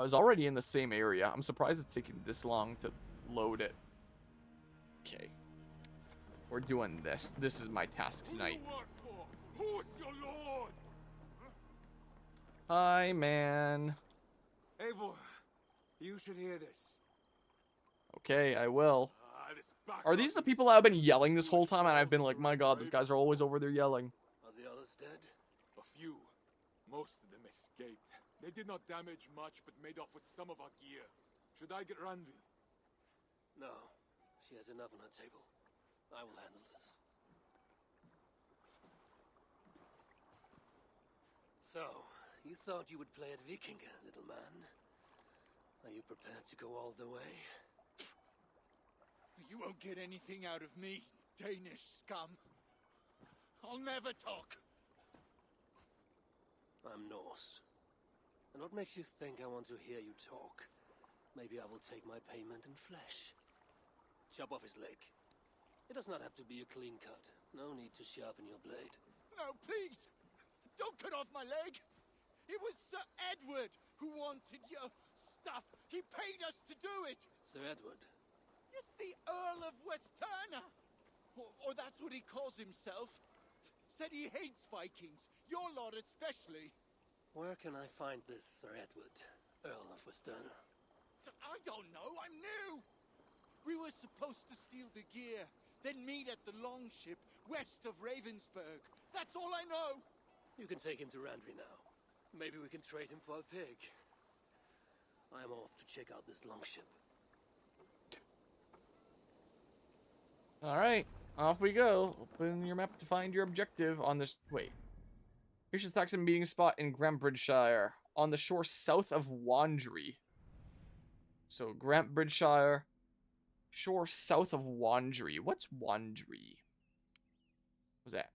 I was already in the same area. I'm surprised it's taking this long to load it. Okay. We're doing this. This is my task tonight. Who's your lord? Hi, man. Eivor, you should hear this. Okay, I will. This Are these the people that have been yelling this whole time? And I've been like, my god, these guys are always over there yelling. Are the others dead? A few. Most of them escaped. They did not damage much, but made off with some of our gear. Should I get Randvi? No. She has enough on her table. I will handle this. So, you thought you would play at Vikinga, little man? Are you prepared to go all the way? You won't get anything out of me, Danish scum. I'll never talk. I'm Norse. And what makes you think I want to hear you talk? Maybe I will take my payment in flesh. Chop off his leg. It does not have to be a clean cut. No need to sharpen your blade. No, please! Don't cut off my leg! It was Sir Edward who wanted your stuff. He paid us to do it! Sir Edward? Yes, the Earl of Westerna! Or that's what he calls himself. Said he hates Vikings. Your lot especially. Where can I find this Sir Edward, Earl of Westerna? I don't know, I'm new! We were supposed to steal the gear, then meet at the longship west of Ravensburg. That's all I know! You can take him to Randvi now. Maybe we can trade him for a pig. I'm off to check out this longship. Alright, off we go. Open your map to find your objective on this... Wait. Here's your Saxon meeting spot in Grantbridgeshire, on the shore south of Wandry. So, Grantbridgeshire, shore south of Wandry. What's Wandry? What's that?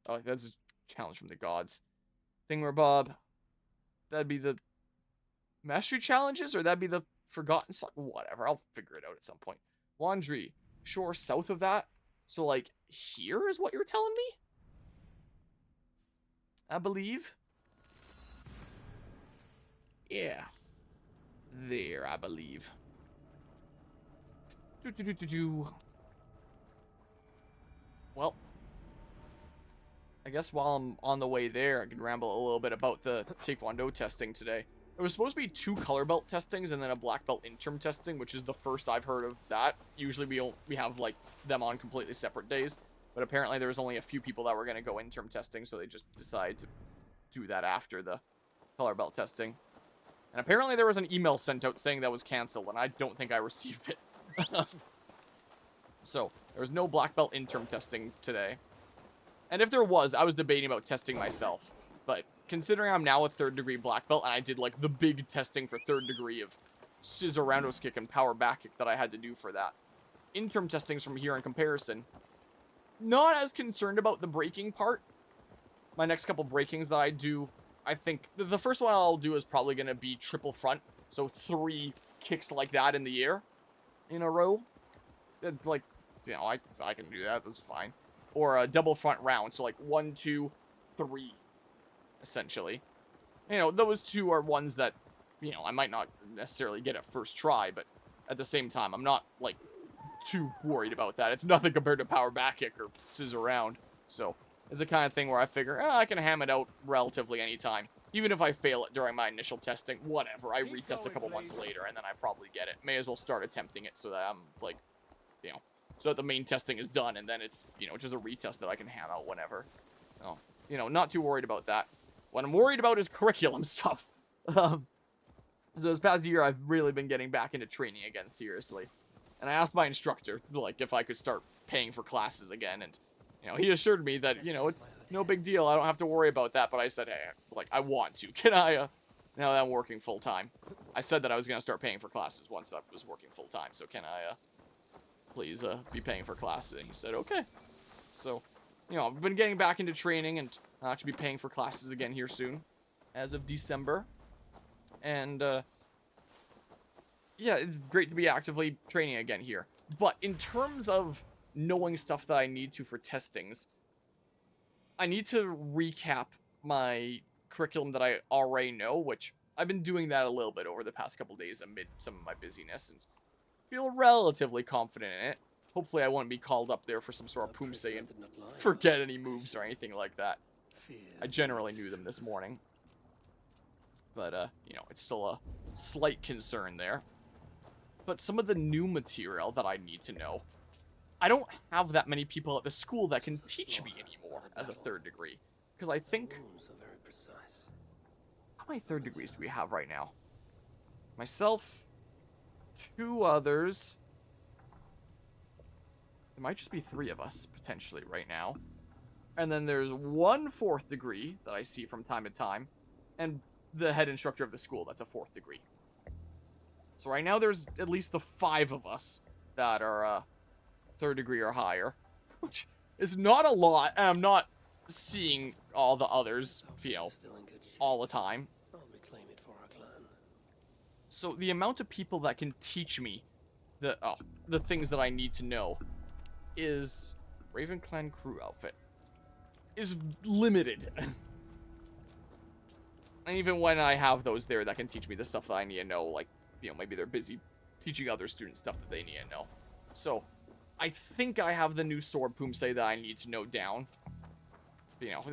Oh, that's a challenge from the gods. Thingamabob. That'd be the mastery challenges, or that'd be the forgotten stuff. Whatever, I'll figure it out at some point. Wandry, shore south of that. So, like, here is what you're telling me? I believe. Yeah. There, I believe. Well, I guess while I'm on the way there, I can ramble a little bit about the Taekwondo testing today. There was supposed to be 2 color belt testings and then a black belt interim testing, which is the first I've heard of that. Usually we have like them on completely separate days, but apparently there was only a few people that were going to go interim testing, so they just decided to do that after the color belt testing. And apparently there was an email sent out saying that was canceled, and I don't think I received it. So, there was no black belt interim testing today. And if there was, I was debating about testing myself. But considering I'm now a 3rd degree black belt, and I did like the big testing for 3rd degree of scissor roundhouse kick and power back kick that I had to do for that. Interim testings from here in comparison. Not as concerned about the breaking part. My next couple breakings that I do, I think the first one I'll do is probably going to be triple front. So 3 kicks like that in the air in a row. Like, you know, I can do that. That's fine. Or a double front round. So like 1, 2, 3, essentially. You know, those 2 are ones that, you know, I might not necessarily get at first try, but at the same time, I'm not like too worried about that. It's nothing compared to power back kick or scissor round. So it's the kind of thing where I figure, I can ham it out relatively anytime. Even if I fail it during my initial testing, whatever. I retest a couple months later, and then I probably get it. May as well start attempting it so that I'm, like, you know, so that the main testing is done, and then it's, you know, just a retest that I can ham out whenever. So, you know, not too worried about that. What I'm worried about is curriculum stuff. So this past year, I've really been getting back into training again, seriously. And I asked my instructor, like, if I could start paying for classes again, and, you know, he assured me that, you know, it's no big deal. I don't have to worry about that, but I said, hey, like, I want to. Can I, now that I'm working full-time, I said that I was going to start paying for classes once I was working full-time, so can I, please, be paying for classes? And he said, okay. So, you know, I've been getting back into training, and I'll actually be paying for classes again here soon, as of December. And, yeah, it's great to be actively training again here. But in terms of knowing stuff that I need to for testings, I need to recap my curriculum that I already know, which I've been doing that a little bit over the past couple days amid some of my busyness, and feel relatively confident in it. Hopefully I won't be called up there for some sort of poomsay and forget any moves or anything like that. I generally knew them this morning. But, you know, it's still a slight concern there. But some of the new material that I need to know, I don't have that many people at the school that can teach me anymore as a 3rd degree. Because I think... How many 3rd degrees do we have right now? Myself, 2 others. There might just be 3 of us, potentially, right now. And then there's 1 4th degree that I see from time to time. And the head instructor of the school, that's a 4th degree. So right now there's at least the 5 of us that are 3rd degree or higher. Which is not a lot, and I'm not seeing all the others, you know, all the time. So the amount of people that can teach me the things that I need to know is Raven Clan crew outfit is limited. And even when I have those there that can teach me the stuff that I need to know, like, you know, maybe they're busy teaching other students stuff that they need to know. So, I think I have the new sword poomsay that I need to know down. You know,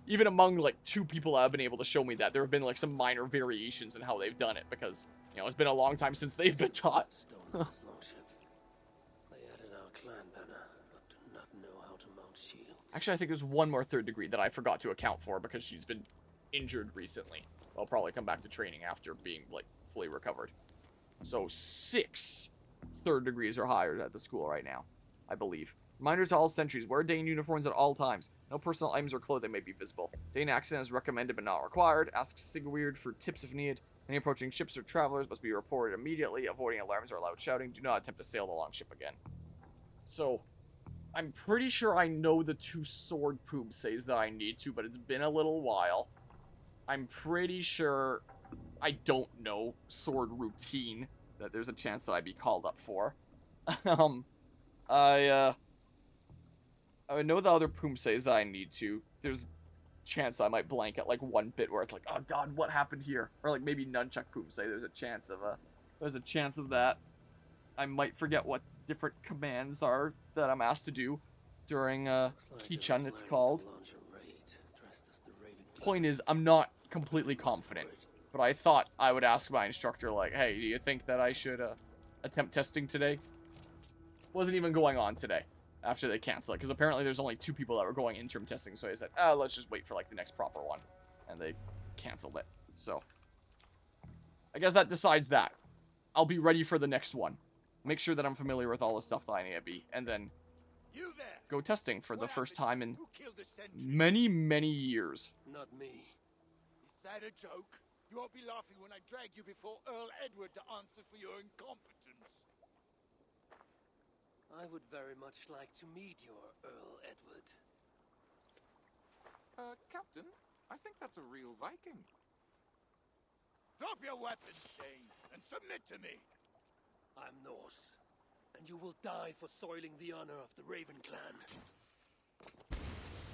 even among, like, 2 people that have been able to show me that, there have been, like, some minor variations in how they've done it, because, you know, it's been a long time since they've been taught. Actually, I think there's 1 more 3rd degree that I forgot to account for because she's been injured recently. I'll probably come back to training after being, like, fully recovered. So 6 3rd degrees or higher at the school right now, I believe. Reminder to all sentries, wear Dane uniforms at all times. No personal items or clothing may be visible. Dane accent is recommended but not required. Ask Sigurd for tips if needed. Any approaching ships or travelers must be reported immediately. Avoiding alarms or loud shouting. Do not attempt to sail the longship again. So, I'm pretty sure I know the 2 sword poomsays that I need to, but it's been a little while. I'm pretty sure I don't know sword routine that there's a chance that I'd be called up for. I know the other poomsays that I need to. There's a chance I might blank at like 1 bit where it's like, oh god, what happened here? Or like maybe nunchuck poomsay. There's a chance of that. I might forget what different commands are that I'm asked to do during Kichun, it's called. Point is, I'm not completely confident, but I thought I would ask my instructor, like, hey, do you think that I should attempt testing today? Wasn't even going on today after they canceled it, because apparently there's only 2 people that were going interim testing, so I said, let's just wait for like the next proper one, and they canceled it. So I guess that decides that. I'll be ready for the next one. Make sure that I'm familiar with all the stuff that I need to be, and then go testing for the first time in many, many years. Not me. Is that a joke? You won't be laughing when I drag you before Earl Edward to answer for your incompetence. I would very much like to meet your Earl Edward. Captain, I think that's a real Viking. Drop your weapons, Dane, and submit to me. I'm Norse, and you will die for soiling the honor of the Raven Clan.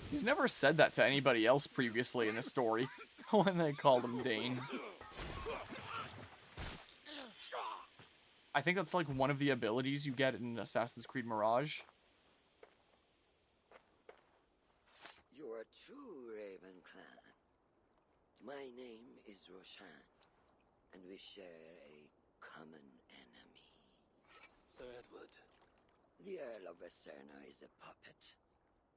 He's never said that to anybody else previously in the story when they called him Dane. I think that's like one of the abilities you get in Assassin's Creed Mirage. You're a true Raven clan. My name is Roshan, and we share a common enemy. Sir Edward. The Earl of Westerna is a puppet,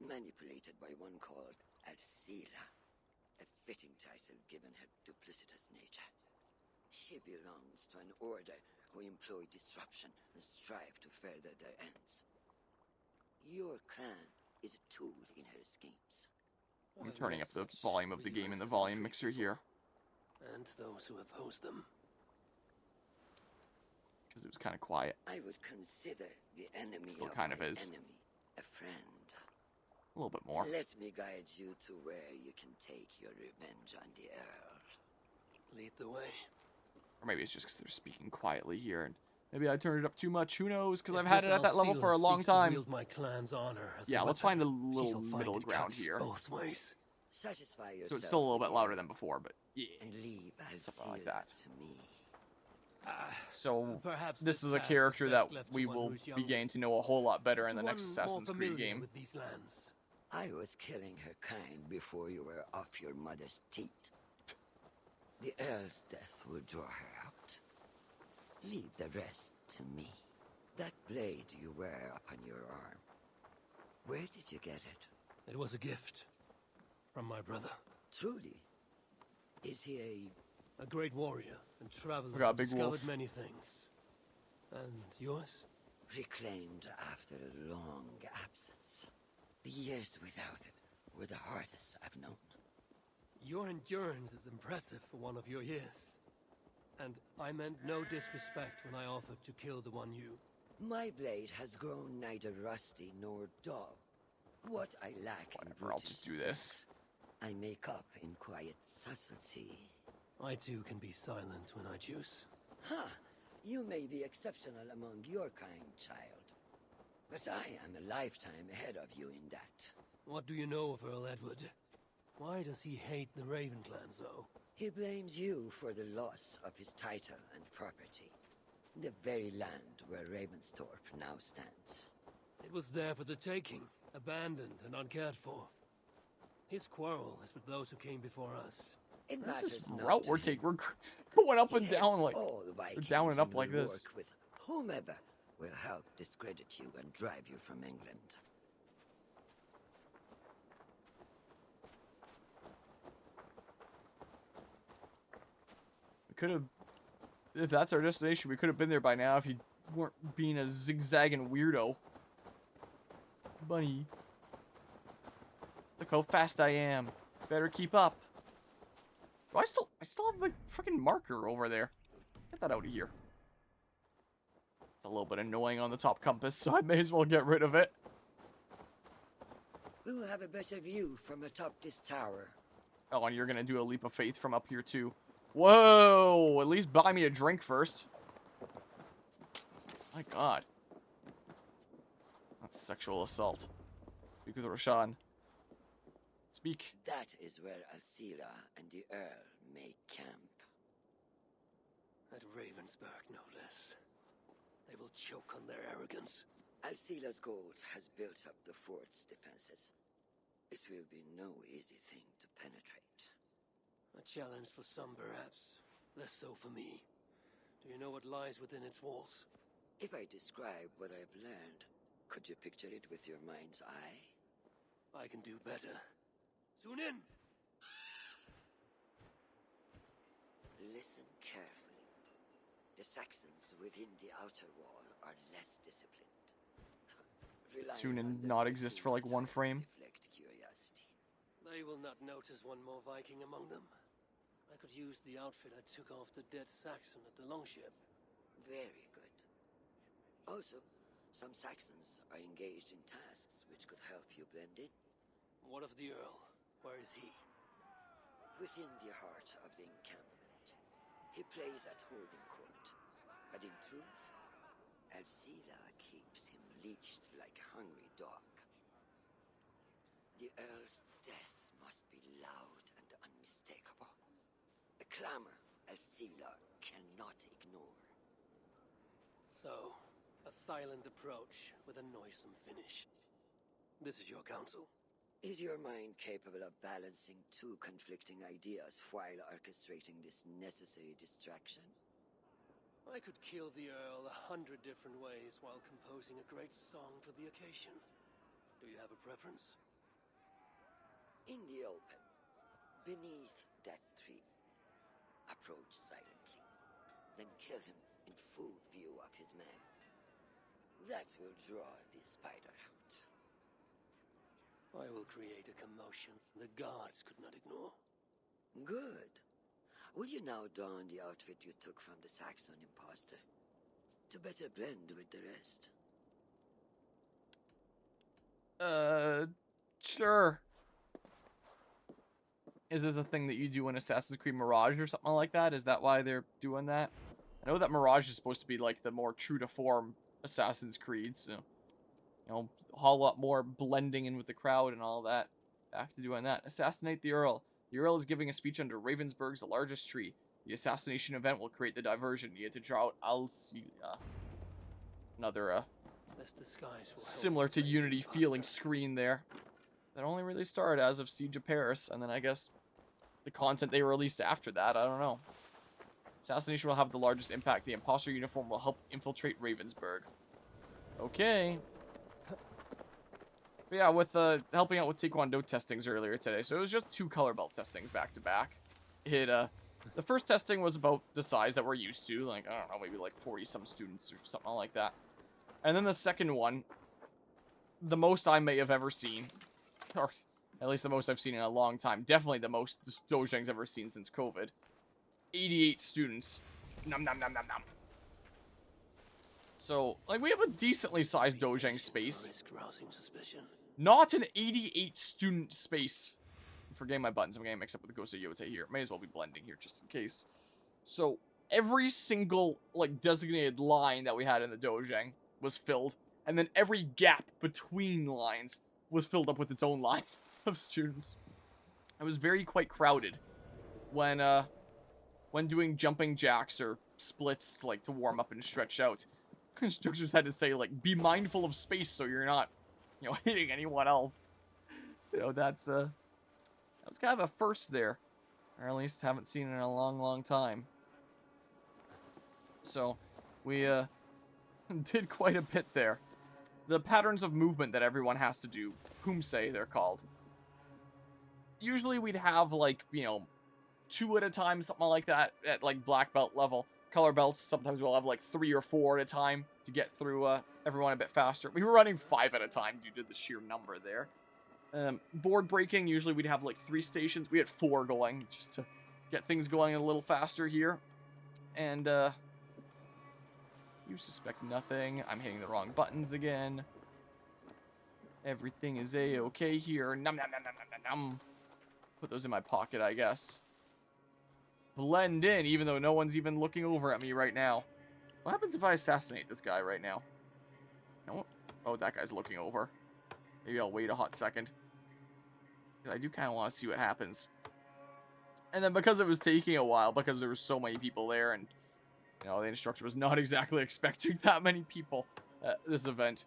manipulated by one called Aesir, a fitting title given her duplicitous nature. She belongs to an order who employ disruption and strive to further their ends. Your clan is a tool in her schemes. I'm turning up the volume of the game in the volume mixer here. And those who oppose them. Because it was kind of quiet. I would consider the enemy Still of kind of my is. enemy a friend. A little bit more. Let me guide you to where you can take your revenge on the Earl. Lead the way. Or maybe it's just because they're speaking quietly here, and maybe I turned it up too much. Who knows? Because I've had it at that level for a long time. My clan's honor as Yeah, a let's weapon. find a little middle ground cuts here. Both ways. Satisfy yourself. So it's still a little bit louder than before, but Yeah. and leave Something like Aesir that. to me. So Perhaps this is a task character best that left to we one will who is be younger, getting to know a whole lot better in to the next one more Assassin's Creed familiar game. with these lands. I was killing her kind before you were off your mother's teat. The Earl's death will draw her out. Leave the rest to me. That blade you wear upon your arm, where did you get it? It was a gift from my brother, Truly? Is he a great warrior and traveler We got a who big discovered wolf. many things. And yours? reclaimed after a long absence? The years without it were the hardest I've known. Your endurance is impressive for one of your years. And I meant no disrespect when I offered to kill the one you... My blade has grown neither rusty nor dull. What I lack in Whatever, I'll just do this. strength, I make up in quiet subtlety. I too can be silent when I choose. Ha! You may be exceptional among your kind, child. But I am a lifetime ahead of you in that. What do you know of Earl Edward? Why does he hate the Raven clan so? He blames you for the loss of his title and property. The very land where Ravensthorpe now stands. It was there for the taking, abandoned and uncared for. His quarrel is with those who came before us. It This matters is not route to we're him. taking. We're going up He and down hates like all we're Vikings down and up and like will this. work with whomever will help discredit you and drive you from England. We could have, if that's our destination, we could have been there by now if you weren't being a zigzagging weirdo. Bunny. Look how fast I am. Better keep up. Oh, I still have my freaking marker over there. Get that out of here. It's a little bit annoying on the top compass, so I may as well get rid of it. We will have a better view from atop this tower. Oh, and you're gonna do a leap of faith from up here too. Whoa! At least buy me a drink first. My God. That's sexual assault. Speak with Roshan. Speak. That is where Alcila and the Earl may camp. At Ravensburg, no less. They will choke on their arrogance. Alcila's gold has built up the fort's defenses. It will be no easy thing to penetrate. A challenge for some, perhaps. Less so for me. Do you know what lies within its walls? If I describe what I've learned, could you picture it with your mind's eye? I can do better. Soon in! Listen carefully. The Saxons within the outer wall are less disciplined. Relying Soon on and their not exist for like pursuit one to frame. deflect curiosity. They will not notice one more Viking among them. I could use the outfit I took off the dead Saxon at the longship. Very good. Also, some Saxons are engaged in tasks which could help you blend in. What of the Earl? Where is he? Within the heart of the encampment, he plays at holding court. But in truth, Alcila keeps him leashed like a hungry dog. The Earl's death must be loud and unmistakable. A clamor Alcila cannot ignore. So, a silent approach with a noisome finish. This is your counsel. Is your mind capable of balancing two conflicting ideas while orchestrating this necessary distraction? I could kill the Earl 100 different ways while composing a great song for the occasion. Do you have a preference? In the open, beneath that tree, approach silently, then kill him in full view of his men. That will draw the spider out. I will create a commotion the gods could not ignore. Good. Will you now don the outfit you took from the Saxon imposter? To better blend with the rest. Sure. Is this a thing that you do in Assassin's Creed Mirage or something like that? Is that why they're doing that? I know that Mirage is supposed to be like the more true to form Assassin's Creed, so you know, a whole lot more blending in with the crowd and all that. Back to doing that. Assassinate the Earl. The Earl is giving a speech under Ravensburg's largest tree. The assassination event will create the diversion needed to draw out Alcelia. Another, This disguise will help similar to make Unity it faster. feeling screen there. That only really started as of Siege of Paris, and then I guess the content they released after that, I don't know. Assassination will have the largest impact. The imposter uniform will help infiltrate Ravensburg. Okay. But yeah, with helping out with Taekwondo testings earlier today, so it was just 2 color belt testings back to back. It the first testing was about the size that we're used to, like I don't know, maybe like 40 some students or something like that. And then the second one, the most I may have ever seen, or at least the most I've seen in a long time, definitely the most Dojang's ever seen since COVID. 88 students. Nom nom nom nom nom. So, like, we have a decently sized Dojang space. Risk rousing suspicion. Not an 88 student space. I'm forgetting my buttons. I'm getting mixed up with the Ghost of Yota here. May as well be blending here just in case. So, every single, like, designated line that we had in the Dojang was filled. And then every gap between lines was filled up with its own line of students. It was quite crowded when doing jumping jacks or splits, like, to warm up and stretch out. Instructors had to say, like, be mindful of space so you're not, you know, hitting anyone else. You know, that was kind of a first there. Or at least haven't seen it in a long, long time. So, we, did quite a bit there. The patterns of movement that everyone has to do, Humse they're called. Usually we'd have, like, you know, 2 at a time, something like that, at, like, black belt level. Color belts, sometimes we'll have, like, 3 or 4 at a time to get through everyone a bit faster. We were running 5 at a time due to the sheer number there. Board breaking, usually we'd have, like, 3 stations. We had 4 going, just to get things going a little faster here. And, you suspect nothing. I'm hitting the wrong buttons again. Everything is A-okay here. Num num num num num num. Put those in my pocket, I guess. Blend in, even though no one's even looking over at me right now. What happens if I assassinate this guy right now? No. Oh, that guy's looking over. Maybe I'll wait a hot second. I do kind of want to see what happens. And then because it was taking a while, because there were so many people there, and you know, the instructor was not exactly expecting that many people at this event.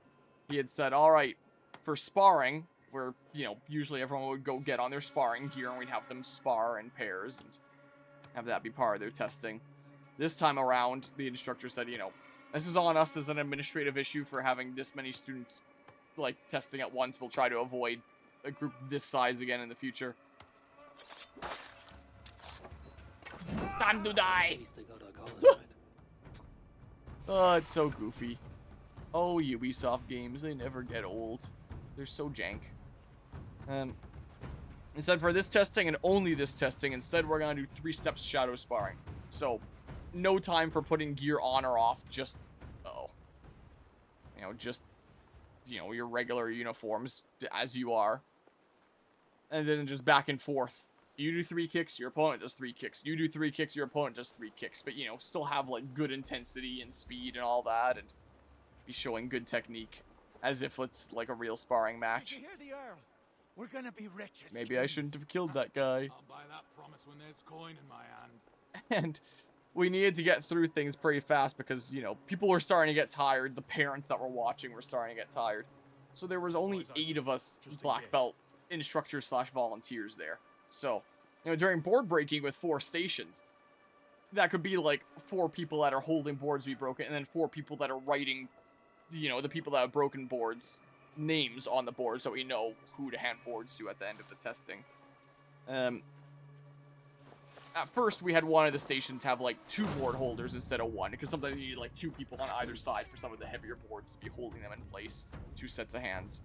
He had said, all right, for sparring, where, you know, usually everyone would go get on their sparring gear and we'd have them spar in pairs and have that be part of their testing. This time around, the instructor said, you know, this is on us as an administrative issue for having this many students, like, testing at once. We'll try to avoid a group this size again in the future. Time to die! At least they got our colors right. Oh, it's so goofy. Oh, Ubisoft games, they never get old. They're so jank. Instead, for this testing and only this testing, instead we're gonna do 3 steps shadow sparring. So, no time for putting gear on or off, just, you know, just, you know, your regular uniforms as you are. And then just back and forth. You do 3 kicks, your opponent does 3 kicks. You do 3 kicks, your opponent does 3 kicks. But, you know, still have, like, good intensity and speed and all that, and be showing good technique. As if it's, like, a real sparring match. Did you hear the Earl? We're gonna be rich as Maybe I kings. shouldn't have killed that guy. I'll buy that promise when there's coin in my hand. And we needed to get through things pretty fast because, you know, people were starting to get tired. The parents that were watching were starting to get tired. So there was only 8 of us black belt instructors / volunteers there. So, you know, during board breaking with 4 stations, that could be like 4 people that are holding boards be broken and then 4 people that are writing, you know, the people that have broken boards names on the board so we know who to hand boards to at the end of the testing. At first, we had one of the stations have, like, 2 board holders instead of 1, because sometimes you need, like, 2 people on either side for some of the heavier boards to be holding them in place. 2 sets of hands.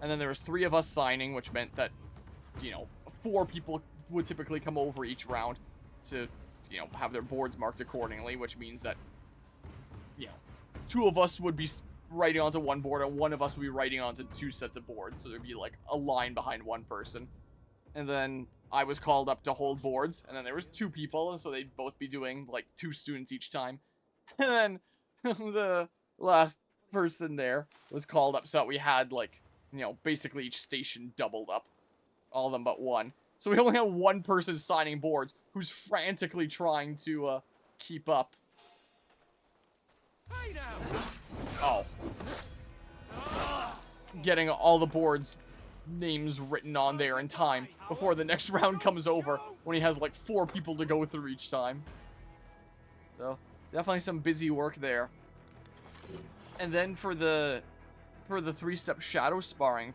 And then there was 3 of us signing, which meant that, you know, 4 people would typically come over each round to, you know, have their boards marked accordingly, which means that, you know, 2 of us would be writing onto 1 board, and 1 of us would be writing onto 2 sets of boards, so there'd be, like, a line behind 1 person. And then I was called up to hold boards, and then there was 2 people, and so they'd both be doing, like, 2 students each time. And then the last person there was called up so that we had, like, you know, basically each station doubled up. All of them but one. So we only have one person signing boards who's frantically trying to keep up. Hey now! Oh. Getting all the boards names written on there in time before the next round comes over when he has like 4 people to go through each time. So definitely some busy work there. And then for the 3-step shadow sparring,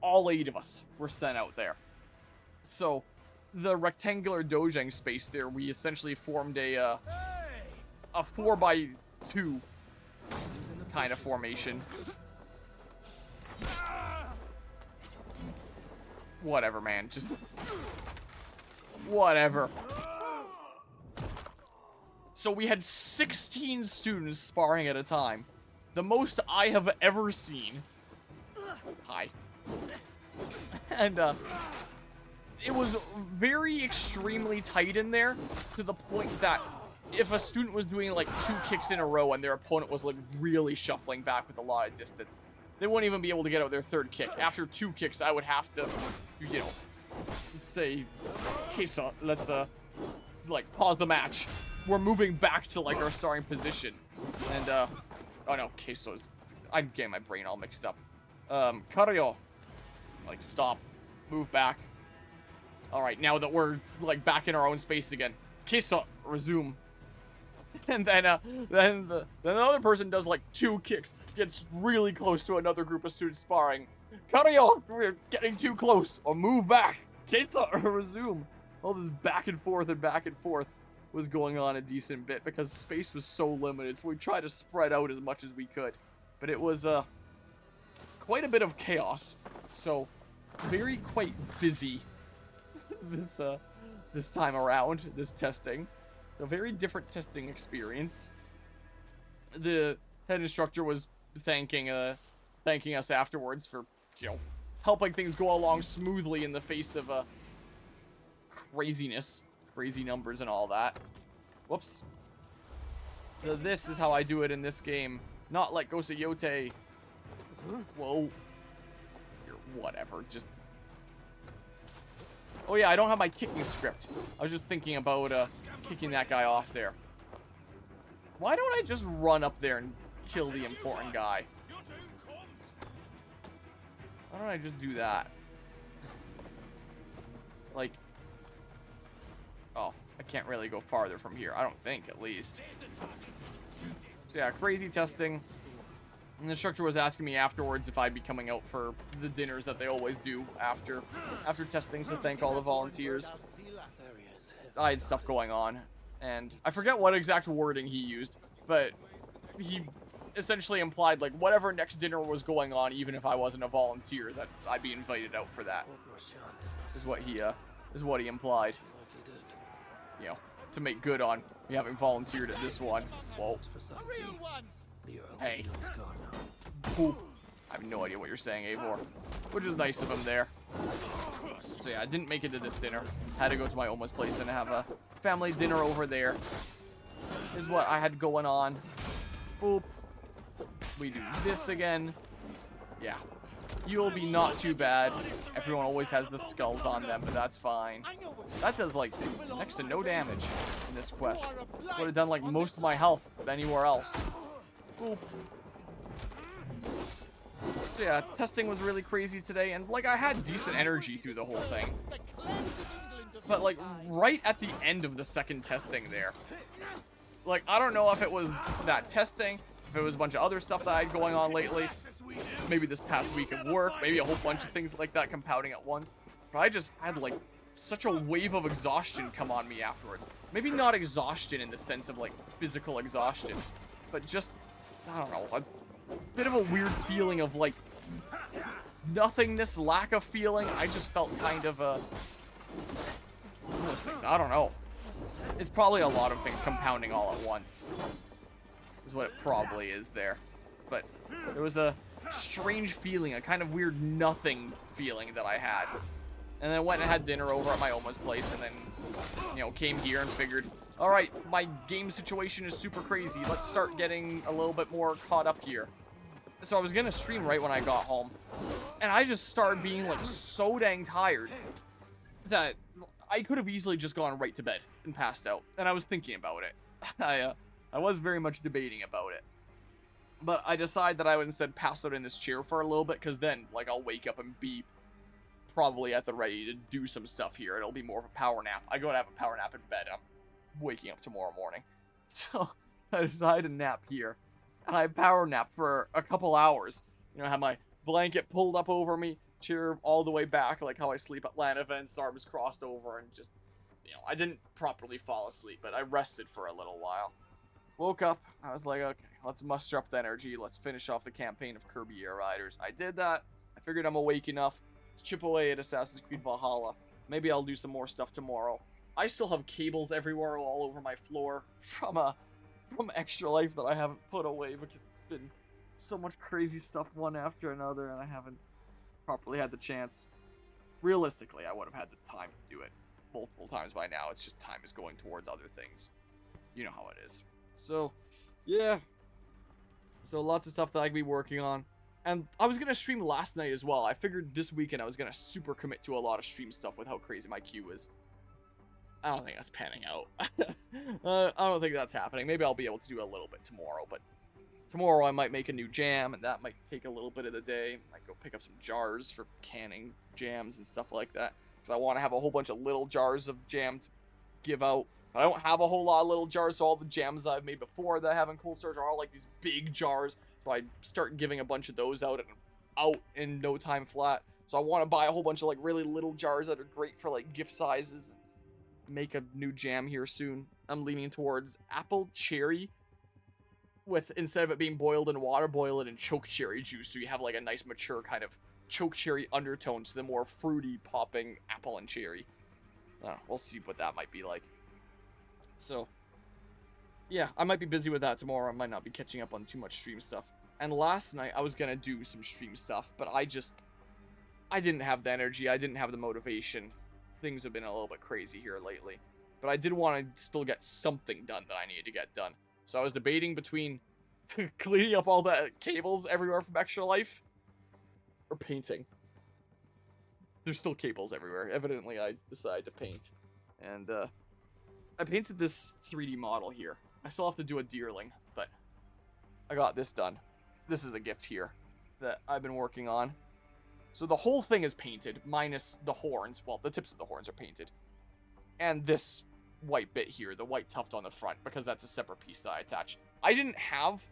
all 8 of us were sent out there. So the rectangular dojang space there, we essentially formed a 4x2 kind of formation. Whatever, man. Just whatever. So we had 16 students sparring at a time. The most I have ever seen. Hi. And, it was very extremely tight in there to the point that if a student was doing like 2 kicks in a row and their opponent was like really shuffling back with a lot of distance, they wouldn't even be able to get out their 3rd kick. After 2 kicks, I would have to, you know, say, okay, so let's, like, pause the match. We're moving back to, like, our starting position. And, oh no, quesos. I'm getting my brain all mixed up. Karyo. Like, stop. Move back. Alright, now that we're, like, back in our own space again. Queso. Resume. And then, then the other person does, like, 2 kicks. Gets really close to another group of students sparring. Karyo, we're getting too close. Or move back. Queso. Resume. All this back and forth was going on a decent bit because space was so limited, so we tried to spread out as much as we could. But it was quite a bit of chaos, so quite busy this time around, this testing. A very different testing experience. The head instructor was thanking us afterwards for, you know, helping things go along smoothly in the face of craziness. Crazy numbers and all that. Whoops. This is how I do it in this game. Not like Gosayote. Whoa. Whatever. Just. Oh yeah, I don't have my kicking script. I was just thinking about kicking that guy off there. Why don't I just run up there and kill the important guy? Why don't I just do that? Like. Oh, I can't really go farther from here. I don't think, at least. So yeah, crazy testing. And the instructor was asking me afterwards if I'd be coming out for the dinners that they always do after testing, so thank all the volunteers. I had stuff going on, and I forget what exact wording he used, but he essentially implied, like, whatever next dinner was going on, even if I wasn't a volunteer, that I'd be invited out for that. Is what he implied. You know, to make good on me having volunteered at this one. Whoa. Hey. Poop. I have no idea what you're saying, Eivor. Which is nice of him there. So yeah, I didn't make it to this dinner. Had to go to my Oma's place and have a family dinner over there. Is what I had going on. Boop. We do this again. Yeah. You'll be not too bad. Everyone always has the skulls on them, but that's fine. That does, like, next to no damage in this quest. Would have done, like, most of my health anywhere else. Boop. So yeah, testing was really crazy today, and, like, I had decent energy through the whole thing. But, like, right at the end of the second testing there, like, I don't know if it was that testing, if it was a bunch of other stuff that I had going on lately, maybe this past week of work, maybe a whole bunch of things like that compounding at once. But I just had, like, such a wave of exhaustion come on me afterwards. Maybe not exhaustion in the sense of, like, physical exhaustion, but just, I don't know, a bit of a weird feeling of, like, nothingness, lack of feeling. I just felt kind of, I don't know. It's probably a lot of things compounding all at once, is what it probably is there. But there was a strange feeling, a kind of weird nothing feeling that I had. And then I went and had dinner over at my Oma's place, and then, you know, came here and figured, alright, my game situation is super crazy. Let's start getting a little bit more caught up here. So I was gonna stream right when I got home, and I just started being like so dang tired that I could have easily just gone right to bed and passed out. And I was thinking about it. I was very much debating about it. But I decided that I would instead pass out in this chair for a little bit, because then, like, I'll wake up and be probably at the ready to do some stuff here. It'll be more of a power nap. I go to have a power nap in bed. I'm waking up tomorrow morning. So I decided to nap here. And I power napped for a couple hours. You know, I had my blanket pulled up over me, chair all the way back, like how I sleep at LAN events, arms crossed over, and just, you know, I didn't properly fall asleep, but I rested for a little while. Woke up, I was like, okay, let's muster up the energy, let's finish off the campaign of Kirby Air Riders. I did that, I figured I'm awake enough, let's chip away at Assassin's Creed Valhalla. Maybe I'll do some more stuff tomorrow. I still have cables everywhere all over my floor from Extra Life that I haven't put away, because it's been so much crazy stuff one after another, and I haven't properly had the chance. Realistically, I would have had the time to do it multiple times by now. It's just time is going towards other things. You know how it is. So, yeah. So lots of stuff that I could be working on. And I was going to stream last night as well. I figured this weekend I was going to super commit to a lot of stream stuff with how crazy my queue is. I don't think that's panning out. I don't think that's happening. Maybe I'll be able to do a little bit tomorrow, but tomorrow I might make a new jam, and that might take a little bit of the day. I might go pick up some jars for canning jams and stuff like that, because I want to have a whole bunch of little jars of jam to give out. But I don't have a whole lot of little jars, so all the jams I've made before that I have in cold storage are all like these big jars. So I start giving a bunch of those out in no time flat. So I want to buy a whole bunch of like really little jars that are great for like gift sizes. Make a new jam here soon. I'm leaning towards apple cherry, with, instead of it being boiled in water, boil it in choke cherry juice, so you have like a nice mature kind of choke cherry undertone to the more fruity popping apple and cherry. We'll see what that might be like. So yeah, I might be busy with that tomorrow. I might not be catching up on too much stream stuff. And last night I was gonna do some stream stuff, but I didn't have the energy, I didn't have the motivation. Things have been a little bit crazy here lately, but I did want to still get something done that I needed to get done. So I was debating between cleaning up all the cables everywhere from Extra Life or painting. There's still cables everywhere. Evidently, I decided to paint. And I painted this 3D model here. I still have to do a deerling, but I got this done. This is a gift here that I've been working on. So the whole thing is painted, minus the horns. Well, the tips of the horns are painted. And this white bit here, the white tuft on the front, because that's a separate piece that I attach. I didn't have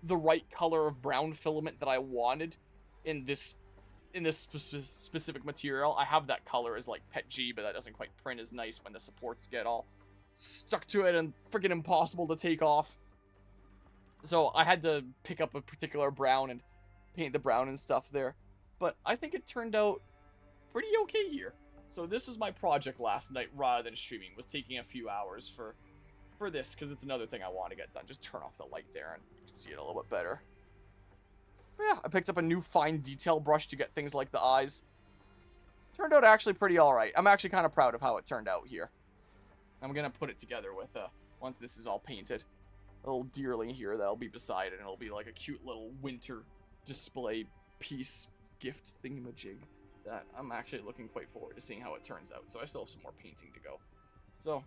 the right color of brown filament that I wanted in this specific material. I have that color as like PETG, but that doesn't quite print as nice when the supports get all stuck to it and freaking impossible to take off. So I had to pick up a particular brown and paint the brown and stuff there. But I think it turned out pretty okay here. So this was my project last night rather than streaming. It was taking a few hours for this, because it's another thing I want to get done. Just turn off the light there and you can see it a little bit better. But yeah, I picked up a new fine detail brush to get things like the eyes. Turned out actually pretty alright. I'm actually kind of proud of how it turned out here. I'm going to put it together with, once this is all painted, a little deerling here that'll be beside it, and it'll be like a cute little winter display piece gift thingamajig that I'm actually looking quite forward to seeing how it turns out. So I still have some more painting to go. So,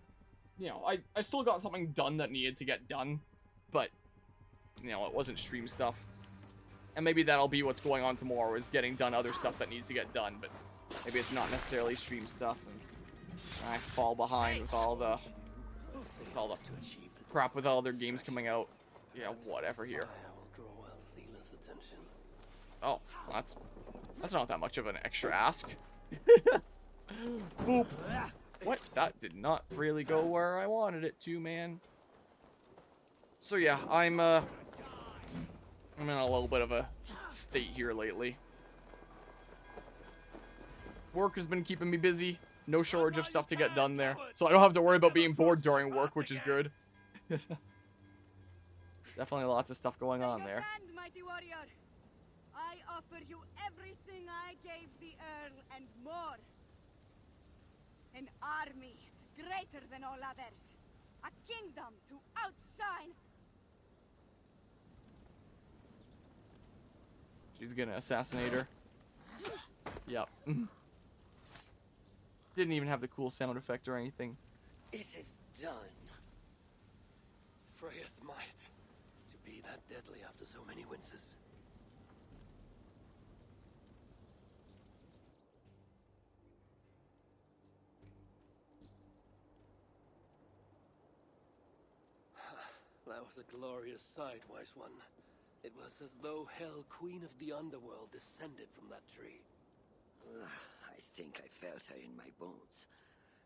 you know, I still got something done that needed to get done, but, you know, it wasn't stream stuff. And maybe that'll be what's going on tomorrow, is getting done other stuff that needs to get done, but maybe it's not necessarily stream stuff, and I fall behind with all the crap with all their games coming out. Yeah, whatever here. Oh, that's not that much of an extra ask. Boop. What? That did not really go where I wanted it to, man. So yeah, I'm in a little bit of a state here lately. Work has been keeping me busy. No shortage of stuff to get done there. So I don't have to worry about being bored during work, which is good. Definitely lots of stuff going on there. I offer you everything I gave the Earl and more. An army greater than all others. A kingdom to outshine. She's gonna assassinate her. Yep. Didn't even have the cool sound effect or anything. It is done. Freya's might. To be that deadly after so many winces. That was a glorious sight, wise one. It was as though Hell, Queen of the Underworld, descended from that tree. I think I felt her in my bones,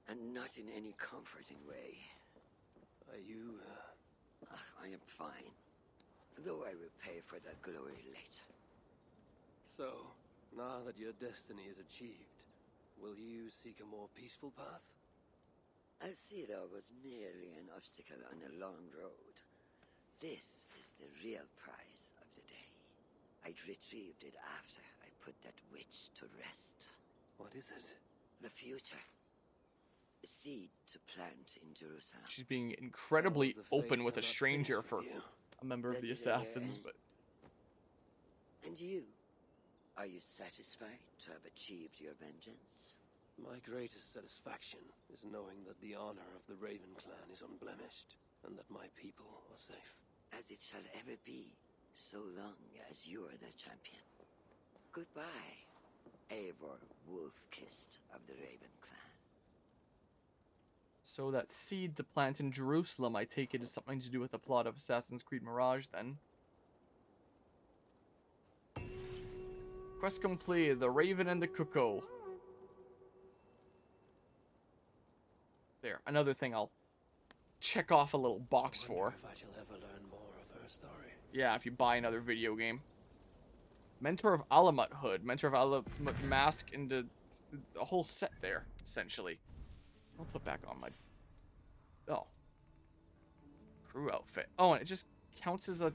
and not in any comforting way. Are you, I am fine, though I will pay for that glory later. So, now that your destiny is achieved, will you seek a more peaceful path? Aesir was merely an obstacle on a long road. This is the real prize of the day. I'd retrieved it after I put that witch to rest. What is it? The future. A seed to plant in Jerusalem. She's being incredibly All the open fates with are a not stranger finished for with you. a member of the Does it ever assassins, end? but And you? Are you satisfied to have achieved your vengeance? My greatest satisfaction is knowing that the honor of the Raven clan is unblemished, and that my people are safe. As it shall ever be, so long as you are the champion. Goodbye, Eivor Wolf-Kissed of the Raven clan. so that seed to plant in Jerusalem, I take it, is something to do with the plot of Assassin's Creed Mirage, then. Quest complete, the Raven and the Cuckoo. There, another thing I'll check off a little box I for. wonder if I shall ever learn more of her story. Yeah, if you buy another video game. Mentor of Alamut Hood, Mentor of Alamut Mask, and the whole set there, essentially. I'll put back on my... Oh. Crew outfit. Oh, and it just counts as a...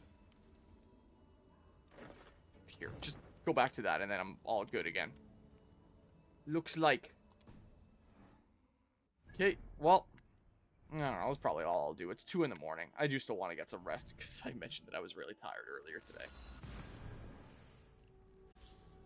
Here, just go back to that, and then I'm all good again. Looks like... Okay, well... I don't know, that's probably all I'll do. It's 2 in the morning. I do still want to get some rest, because I mentioned that I was really tired earlier today.